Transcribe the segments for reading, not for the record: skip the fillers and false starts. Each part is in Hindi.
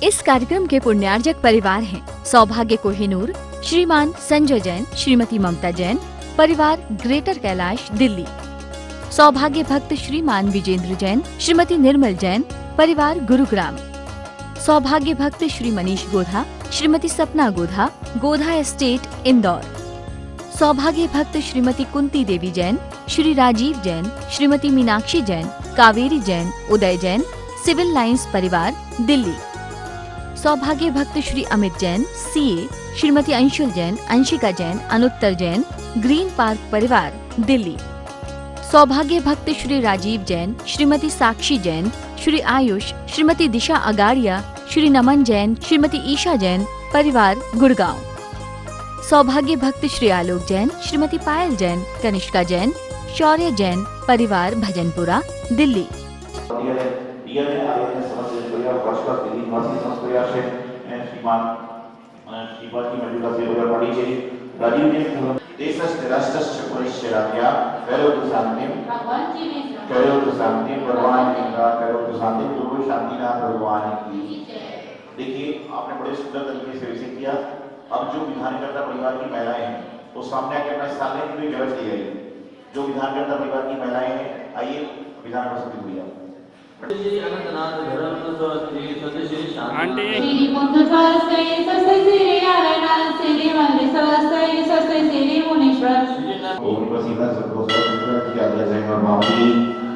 इस कार्यक्रम के पुण्यार्जक परिवार हैं सौभाग्य कोहिनूर, श्रीमान संजय जैन, श्रीमती ममता जैन, परिवार ग्रेटर कैलाश दिल्ली। सौभाग्य भक्त श्रीमान विजेंद्र जैन, श्रीमती निर्मल जैन, परिवार गुरुग्राम। सौभाग्य भक्त श्री मनीष गोधा, श्रीमती सपना गोधा, गोधा एस्टेट इंदौर। सौभाग्य भक्त श्रीमती कुंती देवी जैन, श्री राजीव जैन, श्रीमती मीनाक्षी जैन, कावेरी जैन, उदय जैन, सिविल लाइंस परिवार दिल्ली। सौभाग्य भक्त Shri Amit Jain, CA, Shrimati Anshul Jain, Anshika Jain, Anuttar Jain, Green Park परिवार दिल्ली। सौभाग्य भक्त श्री राजीव जैन, श्रीमती साक्षी जैन, श्री आयुष, श्रीमती दिशा अगाड़िया, श्री नमन जैन, श्रीमती ईशा जैन, परिवार गुड़गांव। सौभाग्य भक्त श्री आलोक जैन, श्रीमती पायल जैन, कनिष्का जैन, शौर्य जैन, परिवार भजनपुरा दिल्ली। देखिए, आपने बड़े सुंदर तरीके से विषय किया। अब जो विधानकर्ता परिवार की महिलाएं हैं वो सामने आके अपना स्थान लेने की जरूरत दी गई। जो विधानकर्ता परिवार की महिलाएं हैं, आइए विधान प्रस्तुत हुई। श्री अनंतनाथ धर्म श्री सत्य श्री शांति श्री पुंतस्वास्थ्य सस्ते श्री आरणा श्री मंदिर स्वास्थ्य सस्ते श्री मुनीश्वर ओम प्रसीद सर्वोत्तम की आज्ञा से मामूली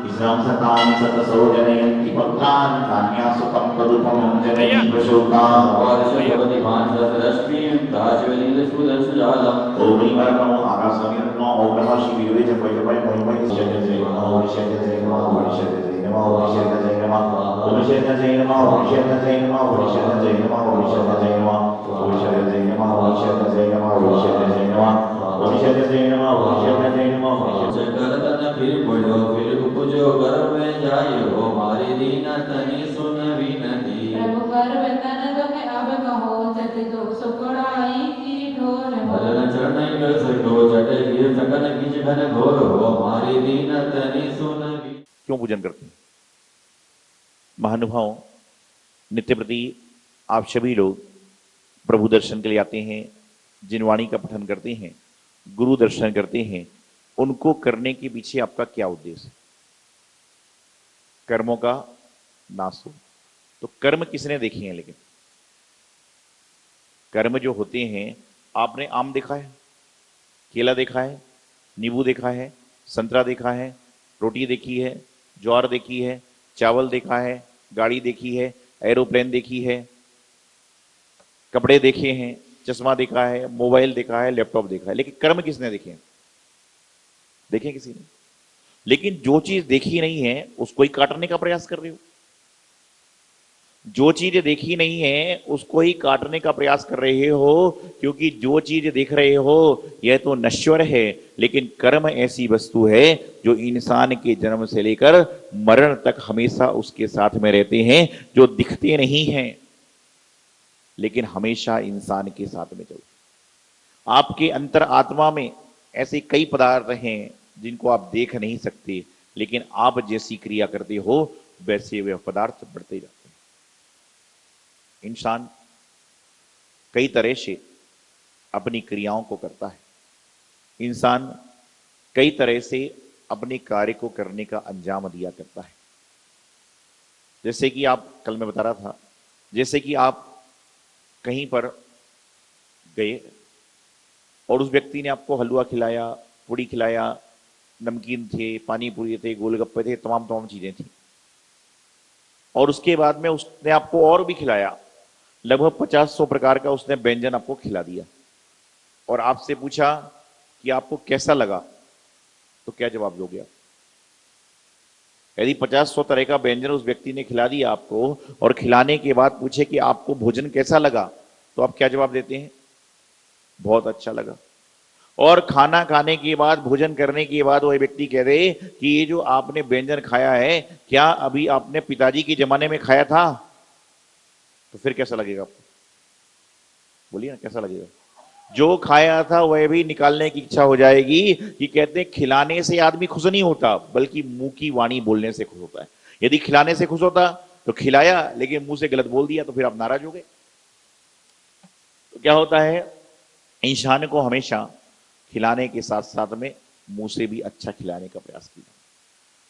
इस्लाम सतान सतसो जनयन्ति पत्रान कान्यासुतम तदुपम जनयन्ति प्रशोका वादशोभति भान्सरश्मी दाशवलील सुदर्श जालम ओम नमो आकाशमीर्नो ओम नमः शिविरे जपय जपय महिमय जय जय नमो शय जय नमो शय जय नमो शय जय नमो शय जय नमो शय जय नमो शय जय नमो शय जय नमो शय जय नमो शय जय नमो शय जय नमो शय जय नमो शय जय नमो शंकर तन फिर बोलो फिर उपजो गर्भ में जायो हमारी दीना तनी सुन विनती प्रभु कर वेतन दुख अब कहो जति दुख सुखड़ाई की ढोर भजन चरण कर सको जटे गिर सकन कीच घन घोर हो हमारी दीना तनी सुन। क्यों पूजन करते हैं? महानुभाव, नित्य प्रति आप सभी लोग प्रभु दर्शन के लिए आते हैं, जिन वाणी का पठन करते हैं, गुरु दर्शन करते हैं, उनको करने के पीछे आपका क्या उद्देश्य है? कर्मों का नाश हो। तो कर्म किसने देखे हैं? लेकिन कर्म जो होते हैं, आपने आम देखा है, केला देखा है, नींबू देखा है, संतरा देखा है, रोटी देखी है, ज्वार देखी है, चावल देखा है, गाड़ी देखी है, एरोप्लेन देखी है, कपड़े देखे हैं, चश्मा देखा है, मोबाइल देखा है, लैपटॉप देखा है, लेकिन कर्म किसने देखे हैं? देखे किसी ने? लेकिन जो चीज देखी नहीं है उसको ही काटने का प्रयास कर रहे हो। जो चीज देखी नहीं है उसको ही काटने का प्रयास कर रहे हो, क्योंकि जो चीज देख रहे हो यह तो नश्वर है, लेकिन कर्म ऐसी वस्तु है जो इंसान के जन्म से लेकर मरण तक हमेशा उसके साथ में रहते हैं, जो दिखते नहीं हैं लेकिन हमेशा इंसान के साथ में चलते। आपके अंतर आत्मा में ऐसे कई पदार्थ हैं जिनको आप देख नहीं सकते, लेकिन आप जैसी क्रिया करते हो वैसे वे पदार्थ बढ़ते जाते हैं। इंसान कई तरह से अपनी क्रियाओं को करता है। इंसान कई तरह से अपने कार्य को करने का अंजाम दिया करता है। जैसे कि आप कल मैं बता रहा था, जैसे कि आप कहीं पर गए और उस व्यक्ति ने आपको हलवा खिलाया, पूड़ी खिलाया, नमकीन थे, पानी पूरी थे, गोलगप्पे थे, तमाम चीजें थी, और उसके बाद में उसने आपको और भी खिलाया, लगभग 50-100 प्रकार का उसने व्यंजन आपको खिला दिया, और आपसे पूछा कि आपको कैसा लगा, तो क्या जवाब दोगे आप? यदि 50-100 तरह का व्यंजन उस व्यक्ति ने खिला दिया आपको और खिलाने के बाद पूछे कि आपको भोजन कैसा लगा, तो आप क्या जवाब देते हैं? बहुत अच्छा लगा। और खाना खाने के बाद, भोजन करने के बाद वह व्यक्ति कह दे कि ये जो आपने व्यंजन खाया है, क्या अभी आपने पिताजी के जमाने में खाया था? तो फिर कैसा लगेगा आपको? बोलिए ना, कैसा लगेगा? जो खाया था वह भी निकालने की इच्छा हो जाएगी। कि कहते हैं खिलाने से आदमी खुश नहीं होता, बल्कि मुंह की वाणी बोलने से खुश होता है। यदि खिलाने से खुश होता तो खिलाया लेकिन मुंह से गलत बोल दिया तो फिर आप नाराज हो गए। तो क्या होता है, इंसान को हमेशा खिलाने के साथ साथ में मुंह से भी अच्छा खिलाने का प्रयास किया।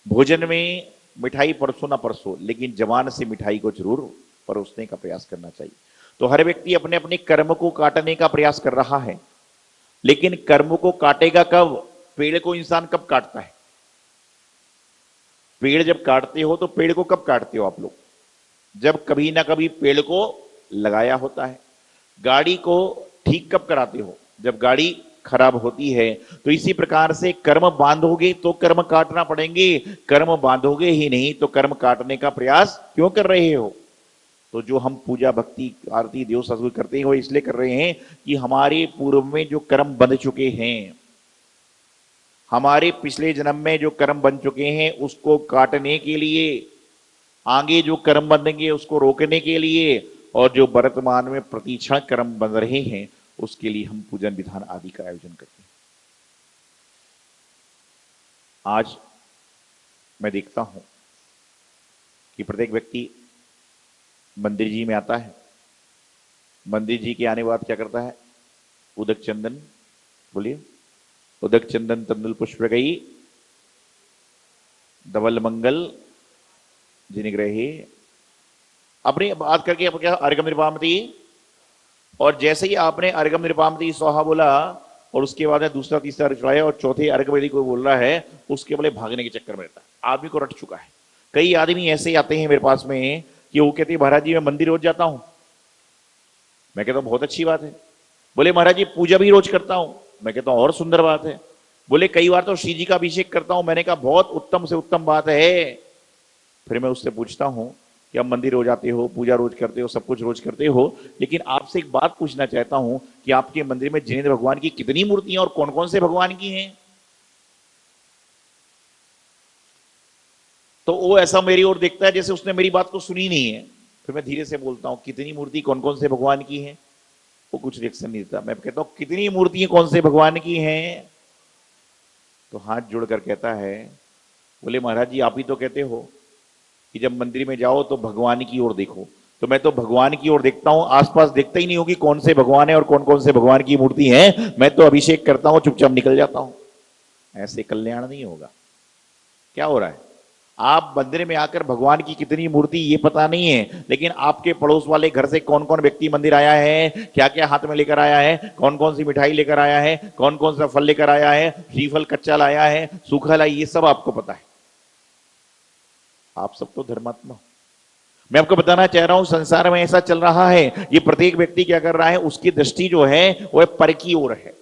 भोजन में मिठाई परसो ना परसो, लेकिन जबान से मिठाई को जरूर परोसने का प्रयास करना चाहिए। तो हर व्यक्ति अपने अपने कर्म को काटने का प्रयास कर रहा है, लेकिन कर्म को काटेगा कब? पेड़ को इंसान कब काटता है? पेड़ जब काटते हो तो पेड़ को कब काटते हो आप लोग? जब कभी ना कभी पेड़ को लगाया होता है। गाड़ी को ठीक कब कराते हो? जब गाड़ी खराब होती है। तो इसी प्रकार से कर्म बांधोगे तो कर्म काटना पड़ेंगे, कर्म बांधोगे ही नहीं तो कर्म काटने का प्रयास क्यों कर रहे हो? तो जो हम पूजा भक्ति आरती देव सत्संग करते हैं वो इसलिए कर रहे हैं कि हमारे पूर्व में जो कर्म बंध चुके हैं, हमारे पिछले जन्म में जो कर्म बन चुके हैं उसको काटने के लिए, आगे जो कर्म बनेंगे उसको रोकने के लिए, और जो वर्तमान में प्रतीक्षण कर्म बन रहे हैं उसके लिए हम पूजन विधान आदि का आयोजन करते हैं। आज मैं देखता हूं कि प्रत्येक व्यक्ति मंदिर जी में आता है, मंदिर जी के आने के बाद क्या करता है? उदक चंदन, बोलिए, उदक चंदन तंदुल पुष्प गई धवल मंगल जिनिग्रहे, अपनी बात करके आप क्या अर्घम निर्वापति, और जैसे ही आपने अर्घम निर्वापति स्वाहा बोला और उसके बाद में दूसरा तीसरा अर्घ चढ़ाया और चौथे अर्घ वेदी को बोल रहा है, उसके बोले भागने के चक्कर में रहता है, आदमी को रट चुका है। कई आदमी ऐसे आते हैं मेरे पास में कि वो कहते हैं महाराज जी मैं मंदिर रोज जाता हूं। मैं कहता हूं बहुत अच्छी बात है। बोले महाराज जी पूजा भी रोज करता हूं। मैं कहता हूं और सुंदर बात है। बोले कई बार तो श्री जी का अभिषेक करता हूं। मैंने कहा बहुत उत्तम से उत्तम बात है। फिर मैं उससे पूछता हूं कि आप मंदिर रोज आते हो, पूजा रोज करते हो, सब कुछ रोज करते हो, लेकिन आपसे एक बात पूछना चाहता हूं कि आपके मंदिर में जिनेंद्र भगवान की कितनी मूर्तियां और कौन कौन से भगवान की हैं? तो वो ऐसा मेरी ओर देखता है जैसे उसने मेरी बात को सुनी नहीं है। फिर मैं धीरे से बोलता हूं कितनी मूर्ति कौन कौन से भगवान की है? वो कुछ रिएक्शन नहीं देता। मैं कहता हूं कितनी मूर्तियां कौन से भगवान की हैं? तो हाथ जोड़कर कहता है, बोले महाराज जी आप ही तो कहते हो कि जब मंदिर में जाओ तो भगवान की ओर देखो। तो मैं तो भगवान की ओर देखता हूं, आसपास देखता ही नहीं होगी कौन से भगवान है और कौन कौन से भगवान की मूर्ति है। मैं तो अभिषेक करता हूं, चुपचाप निकल जाता हूं। ऐसे कल्याण नहीं होगा। क्या हो रहा है? आप मंदिर में आकर भगवान की कितनी मूर्ति ये पता नहीं है, लेकिन आपके पड़ोस वाले घर से कौन कौन व्यक्ति मंदिर आया है, क्या क्या हाथ में लेकर आया है, कौन कौन सी मिठाई लेकर आया है, कौन कौन सा फल लेकर आया है, श्रीफल कच्चा लाया है, सूखा लाया, ये सब आपको पता है। आप सब तो धर्मात्मा हो। मैं आपको बताना चाह रहा हूं संसार में ऐसा चल रहा है, ये प्रत्येक व्यक्ति क्या कर रहा है, उसकी दृष्टि जो है वह पर की ओर है,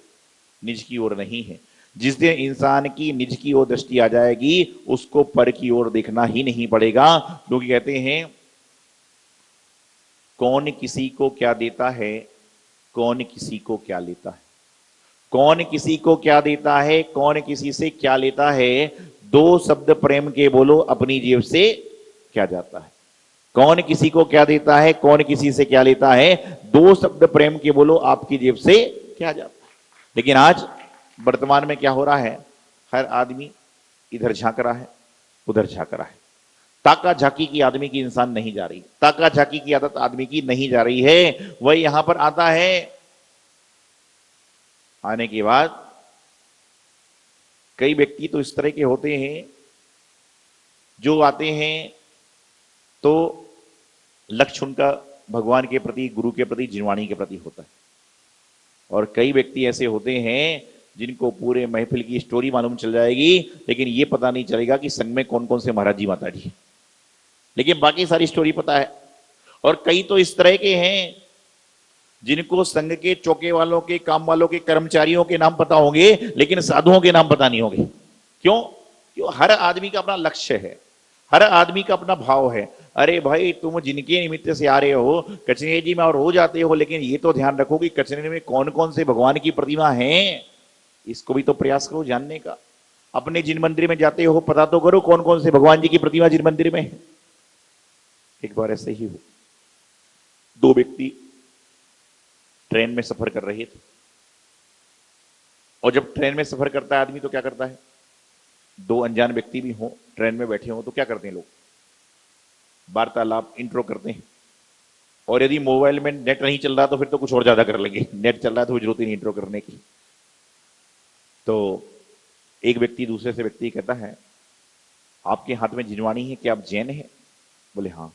निज की ओर नहीं है। जिस दिन इंसान की निज की ओर दृष्टि आ जाएगी उसको पर की ओर देखना ही नहीं पड़ेगा। क्योंकि कहते हैं कौन किसी को क्या देता है, कौन किसी को क्या लेता है। कौन किसी को क्या देता है, कौन किसी से क्या लेता है, दो शब्द प्रेम के बोलो अपनी जेब से क्या जाता है। कौन किसी को क्या देता है, कौन किसी से क्या लेता है, दो शब्द प्रेम के बोलो आपकी जेब से क्या जाता है। लेकिन आज वर्तमान में क्या हो रहा है, हर आदमी इधर झांक रहा है, उधर झांक रहा है। ताका झाकी की आदमी की इंसान नहीं जा रही, ताका झाकी की आदत आदमी की नहीं जा रही है। वह यहां पर आता है, आने के बाद कई व्यक्ति तो इस तरह के होते हैं जो आते हैं तो लक्ष्य उनका भगवान के प्रति, गुरु के प्रति, जिनवाणी के प्रति होता है। और कई व्यक्ति ऐसे होते हैं जिनको पूरे महफिल की स्टोरी मालूम चल जाएगी, लेकिन ये पता नहीं चलेगा कि संघ में कौन कौन से महाराज जी माता जी, लेकिन बाकी सारी स्टोरी पता है। और कई तो इस तरह के हैं जिनको संघ के चौके वालों के, काम वालों के, कर्मचारियों के नाम पता होंगे, लेकिन साधुओं के नाम पता नहीं होंगे। क्यों? क्यों? हर आदमी का अपना लक्ष्य है, हर आदमी का अपना भाव है। अरे भाई तुम जिनके निमित्त से आ रहे हो, कचनेरी जी में और हो जाते हो, लेकिन ये तो ध्यान रखो कि कचनेरी में कौन कौन से भगवान की प्रतिमा है, इसको भी तो प्रयास करो जानने का। अपने जिन मंदिर में जाते हो पता तो करो कौन कौन से भगवान जी की प्रतिमा जिन मंदिर में है। एक बार ऐसे ही हो, दो व्यक्ति ट्रेन में सफर कर रहे थे, और जब ट्रेन में सफर करता है आदमी तो क्या करता है, दो अनजान व्यक्ति भी हो ट्रेन में बैठे हो तो क्या करते हैं लोग, वार्तालाप इंट्रो करते हैं, और यदि मोबाइल में नेट नहीं चल रहा तो फिर तो कुछ और ज्यादा कर लेंगे, नेट चल रहा है तो जरूरत ही नहीं इंट्रो करने की। तो एक व्यक्ति दूसरे से व्यक्ति कहता है, आपके हाथ में जिनवाणी है, क्या आप जैन हैं? बोले हाँ।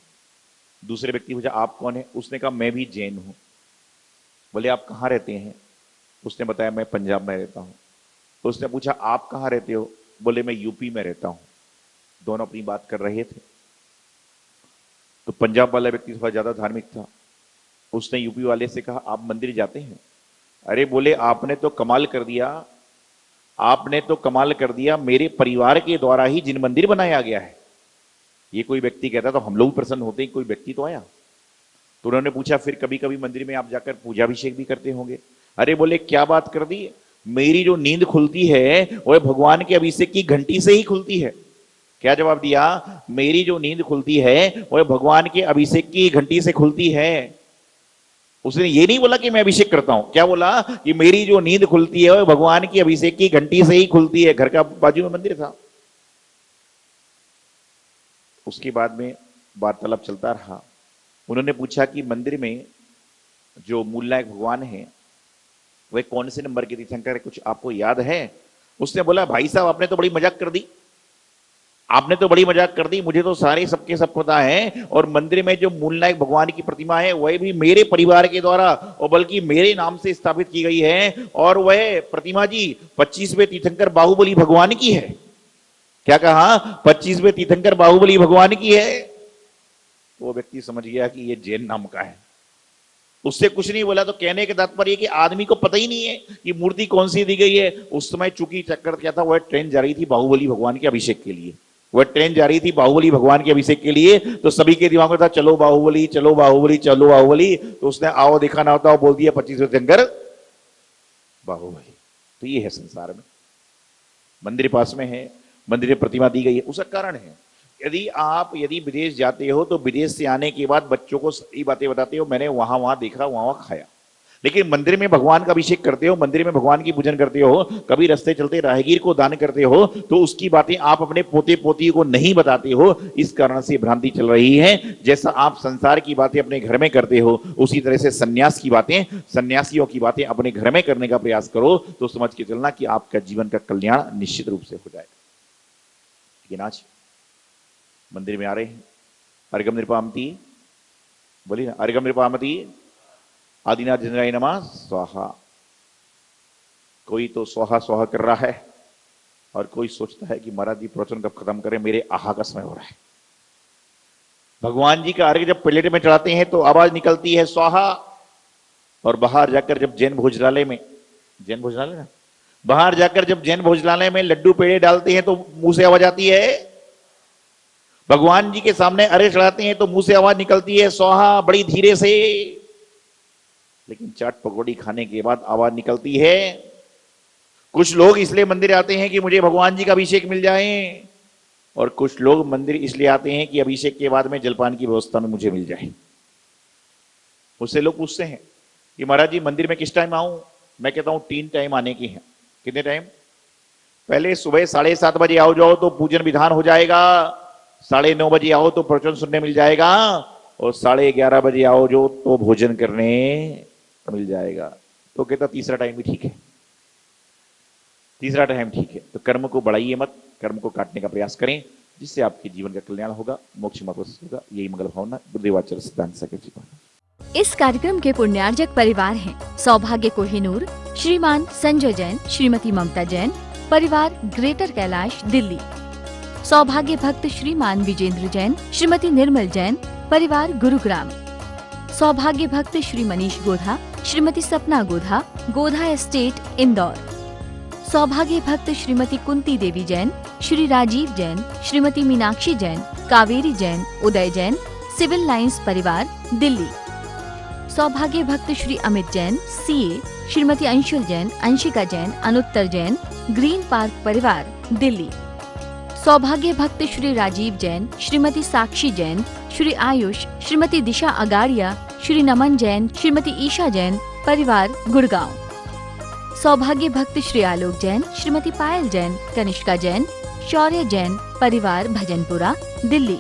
दूसरे व्यक्ति पूछा, आप कौन है? उसने कहा, मैं भी जैन हूं। बोले, आप कहाँ रहते हैं? उसने बताया, मैं पंजाब में रहता हूं। तो उसने पूछा, आप कहाँ रहते हो? बोले, मैं यूपी में रहता हूं। दोनों अपनी बात कर रहे थे। तो पंजाब वाला व्यक्ति थोड़ा ज्यादा धार्मिक था, उसने यूपी वाले से कहा, आप मंदिर जाते हैं? अरे बोले, आपने तो कमाल कर दिया, आपने तो कमाल कर दिया, मेरे परिवार के द्वारा ही जिन मंदिर बनाया गया है। ये कोई व्यक्ति कहता तो हम लोग प्रसन्न होते, कोई व्यक्ति तो आया। तो उन्होंने पूछा, फिर कभी कभी मंदिर में आप जाकर पूजाभिषेक भी करते होंगे? अरे बोले, क्या बात कर दी, मेरी जो नींद खुलती है वह भगवान के अभिषेक की घंटी से ही खुलती है। क्या जवाब दिया? मेरी जो नींद खुलती है वह भगवान के अभिषेक की घंटी से खुलती है। उसने ये नहीं बोला कि मैं अभिषेक करता हूं, क्या बोला कि मेरी जो नींद खुलती है वह भगवान की अभिषेक की घंटी से ही खुलती है। घर का बाजू में मंदिर था। उसके बाद में वार्तालाप चलता रहा। उन्होंने पूछा कि मंदिर में जो मूलनायक भगवान है वह कौन से नंबर के तीर्थंकर है, कुछ आपको याद है? उसने बोला, भाई साहब आपने तो बड़ी मजाक कर दी, आपने तो बड़ी मजाक कर दी, मुझे तो सारे सबके सब पता है, और मंदिर में जो मूलनायक भगवान की प्रतिमा है वह भी मेरे परिवार के द्वारा और बल्कि मेरे नाम से स्थापित की गई है, और वह प्रतिमा जी 25वें तीर्थंकर बाहुबली भगवान की है। क्या कहा? 25वें तीर्थंकर बाहुबली भगवान की है। वो व्यक्ति समझ गया कि ये जैन नाम का है, उससे कुछ नहीं बोला। तो कहने के तात्पर्य कि आदमी को पता ही नहीं है कि मूर्ति कौन सी दी गई है। उस समय चूंकि चक्कर क्या था, वह ट्रेन जा रही थी बाहुबली भगवान के अभिषेक के लिए, वह ट्रेन जा रही थी बाहुबली भगवान के अभिषेक के लिए। तो सभी के दिमाग में था, चलो बाहुबली, चलो बाहुबली, चलो बाहुबली। तो उसने आओ देखा ना होता बोल दिया 25वें तीर्थंकर बाहुबली। तो ये है संसार में, मंदिर पास में है, मंदिर में प्रतिमा दी गई है, उसका कारण है। यदि विदेश जाते हो तो विदेश से आने के बाद बच्चों को सही बातें बताते हो, मैंने वहां वहां देखा, वहां वहां खाया। लेकिन मंदिर में भगवान का अभिषेक करते हो, मंदिर में भगवान की पूजन करते हो, कभी रास्ते चलते राहगीर को दान करते हो, तो उसकी बातें आप अपने पोते पोती को नहीं बताते हो। इस कारण से भ्रांति चल रही है। जैसा आप संसार की बातें अपने घर में करते हो, उसी तरह से सन्यास की बातें, सन्यासियों की बातें अपने घर में करने का प्रयास करो, तो समझ के चलना कि आपका जीवन का कल्याण निश्चित रूप से हो जाएगा। लेकिन आज मंदिर में आ रहे हैं, अर्घम निर्पामती, बोली ना, अर्घम निर्पामती आदिनाथ जनाय नमः स्वाहा। कोई तो स्वाहा स्वाहा कर रहा है और कोई सोचता है कि महाराज जी प्रवचन कब खत्म करें, मेरे आहा का समय हो रहा है। भगवान जी का अर्घ्य जब प्लेट में चढ़ाते हैं तो आवाज निकलती है स्वाहा, और बाहर जाकर जब जैन भोजनालय में, जैन भोजनालय ना, बाहर जाकर जब जैन भोजनालय में लड्डू पेड़े डालते हैं तो मुंह से आवाज आती है। भगवान जी के सामने अर्घ्य चढ़ाते हैं तो मुंह से आवाज निकलती है स्वाहा, बड़ी धीरे से। लेकिन चाट पकौड़ी खाने के बाद आवाज निकलती है। कुछ लोग इसलिए मंदिर आते हैं कि मुझे भगवान जी का अभिषेक मिल जाए, और कुछ लोग मंदिर इसलिए आते हैं कि अभिषेक के बाद में जलपान की व्यवस्था में मुझे मिल जाए। उससे लोग पूछते हैं कि महाराज जी मंदिर में किस टाइम आऊं? मैं कहता हूं 3 टाइम आने की है। कितने टाइम? पहले सुबह 7:30 बजे आओ जाओ तो पूजन विधान हो जाएगा, 9:30 बजे आओ तो प्रवचन सुनने मिल जाएगा, और 11:30 बजे आओ जो तो भोजन करने मिल जाएगा। तो कहता तीसरा टाइम भी ठीक है, तीसरा टाइम ठीक है। तो कर्म को बढ़ाइए मत, कर्म को काटने का प्रयास करें, जिससे आपके जीवन का कल्याण होगा, मोक्ष मार्ग होगा। यही मंगल भावना गुरुदेवाचार्य सिद्धांत सागर जी। इस कार्यक्रम के पुण्यार्जक परिवार हैं सौभाग्य कोहिनूर, श्रीमान संजय जैन, श्रीमती ममता जैन, परिवार ग्रेटर कैलाश दिल्ली। सौभाग्य भक्त श्रीमान विजेंद्र जैन, श्रीमती निर्मल जैन, परिवार गुरुग्राम। सौभाग्य भक्त श्री मनीष गोधा, श्रीमती सपना गोधा, गोधा एस्टेट इंदौर। सौभाग्य भक्त श्रीमती कुंती देवी जैन, श्री राजीव जैन, श्रीमती मीनाक्षी जैन, कावेरी जैन, उदय जैन, सिविल लाइंस परिवार दिल्ली। सौभाग्य भक्त Shri Amit Jain, CA, Shrimati Anshul Jain, Anshika Jain, Anuttar Jain, Green Park परिवार दिल्ली। सौभाग्य भक्त श्री राजीव जैन, श्रीमती साक्षी जैन, श्री आयुष, श्रीमती दिशा अगाड़िया, श्री नमन जैन, श्रीमती ईशा जैन, परिवार गुड़गांव। सौभाग्य भक्त श्री आलोक जैन, श्रीमती पायल जैन, कनिष्का जैन, शौर्य जैन, परिवार भजनपुरा दिल्ली।